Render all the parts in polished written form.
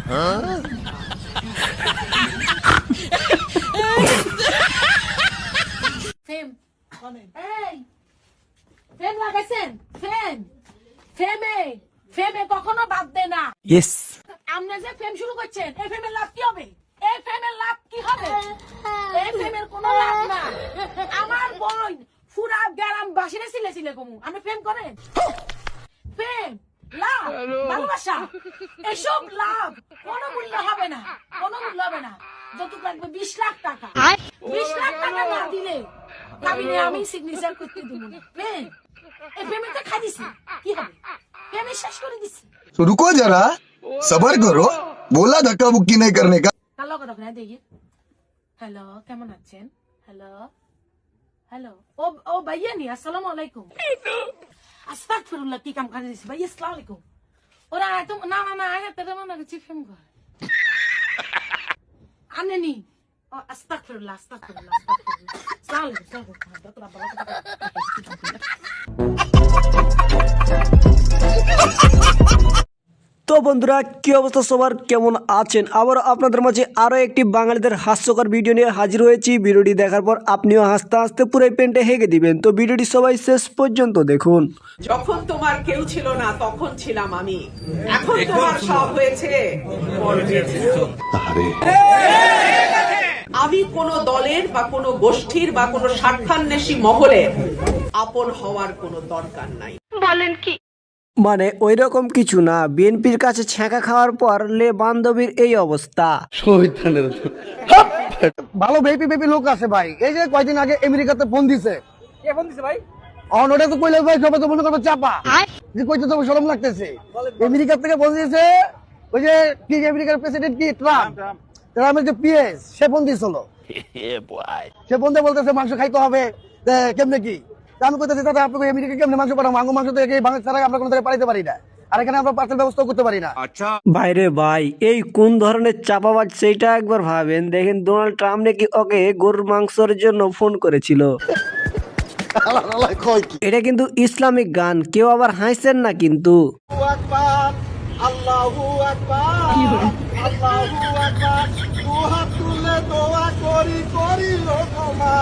ফেম এই ফেম লাগাইছেন ফেম ফেমে ফেমে কখনো বাদ দেয় না। ইয়েস আপনি যে ফেম শুরু করছেন এই ফেমের লাভ কি হবে? এই ফেমের লাভ কি হবে? এই ফেমের কোনো লাভ না। আমার বোন পুরা গ্রাম বাসিরে ছিলে ছিলে কমু আপনি ফেম করেন? ফেম লাভ ভালোবাসা এসব লাভ কোনো মূল্য হবে না, কোনো মূল্য হবে না। যতটুকু লাগবে 20 লাখ টাকা, 20 লাখ টাকা না দিলে কাবিনে আমি সিগনেচার করতে দিব না। ফেম এই ফেমেতে খাই দিছি কি হবে? ফেমে শেষ করে দিছি। तो रुको जरा सबर करो बोला धक्का मुक्की नहीं करने का। হ্যালো কথা না দেখি। হ্যালো কেমন আছেন? হ্যালো হ্যালো ও ভাইয়া নি আসসালামু আলাইকুম। আস্তাগফিরুল্লাহ কি কাম করে দিছি ভাই আসসালামু আলাইকুম। ওরা এত না না না আয়া তেরা না কিছু ফেম করে আনেনি। আস্তাগফিরুল্লাহ আস্তাগফিরুল্লাহ আস্তাগফিরুল্লাহ আসসালামু আলাইকুম। তো বন্ধুরা কি অবস্থা সবার, কেমন আছেন? আবার আপনাদের মাঝে আরও একটি বাঙালিদের হাস্যকর ভিডিও নিয়ে হাজির হয়েছি। ভিডিওটি দেখার পর আপনিও হাসতে হাসতে পুরো পেন্টে হেগে দিবেন। তো ভিডিওটি সবাই শেষ পর্যন্ত দেখুন। যখন তোমার কেউ ছিল না তখন ছিলাম আমি, এখন তোমার সব হয়েছে। আমি কোন দলের বা কোন গোষ্ঠীর বা কোন স্বার্থান্বেষী মহলের আপন হওয়ার কোনো দরকার নাই। বলেন কি? মানে ওই রকম কিছু না, বিএনপির কাছে ছ্যাঁকা খাওয়ার পর লে বান্ধবীর এই অবস্থা। ভালো বেপি বেপি লোক আছে ভাই। এই যে কয়দিন আগে আমেরিকাতে ফোন দিছে। কে ফোন দিছে ভাই? ওটা তো কইলে ভাই সবাই তো মনে করবে চাপা, যে কইতে তো শরম লাগতেছে। আমেরিকা থেকে ফোন দিয়েছে ওই যে কি আমেরিকার প্রেসিডেন্ট কি ট্রাম্প, ট্রাম্পের যে পিএস সে ফোন দিয়েছিল। সে ফোন দিয়ে বলতেছে মাংস খাইতে হবে কেমনে কি। আমি কইতেছি দাদা আপনাকে আমেরিকা কেমনে মাংস পাঠাবো? মাংস থেকে বাংলাদেশ ছাড়া আমরা কোনো জায়গায় পাঠাতে পারি না, আর এখানে আমরা পার্সেল ব্যবস্থা করতে পারি না। ভাইরে ভাই এই কোন ধরনের চাপাবাজ সেইটা একবার ভাবেন। দেখেন ডোনাল্ড ট্রাম্প নাকি ওকে গরুর মাংসের জন্য ফোন করেছিল। এটা কিন্তু ইসলামিক গান, কেউ আবার হাসছেন না কিন্তু। আল্লাহু আকবার আল্লাহু আকবার দুহাত তুলে দোয়া করি করি লোকমা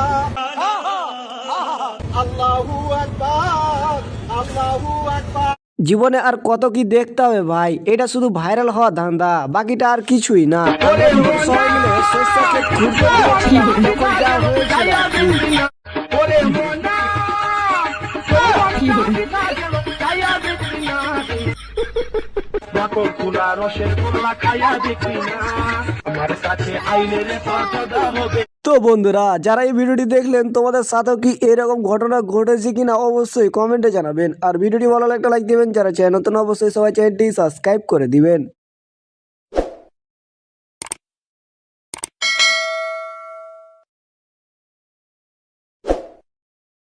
আল্লাহু আকবার আল্লাহু আকবার। জীবনে আর কত কি দেখতে হবে ভাই, এটা শুধু ভাইরাল হওয়া ধান্দা, বাকিটা আর কিছুই না। সবাই মিলে সরষের ক্ষেত ঘুরতে গিয়েছিলাম, তখন যা হয়েছিল। তো বন্ধুরা যারা এই ভিডিওটি দেখলেন তোমাদের সাথেও কি এরকম ঘটনা ঘটেছে কিনা অবশ্যই কমেন্টে জানাবেন। আর ভিডিওটি ভালো লাগলে লাইক দিবেন, যারা চ্যানেল নতুন অবশ্যই সবাই চ্যানেলটি সাবস্ক্রাইব করে দিবেন।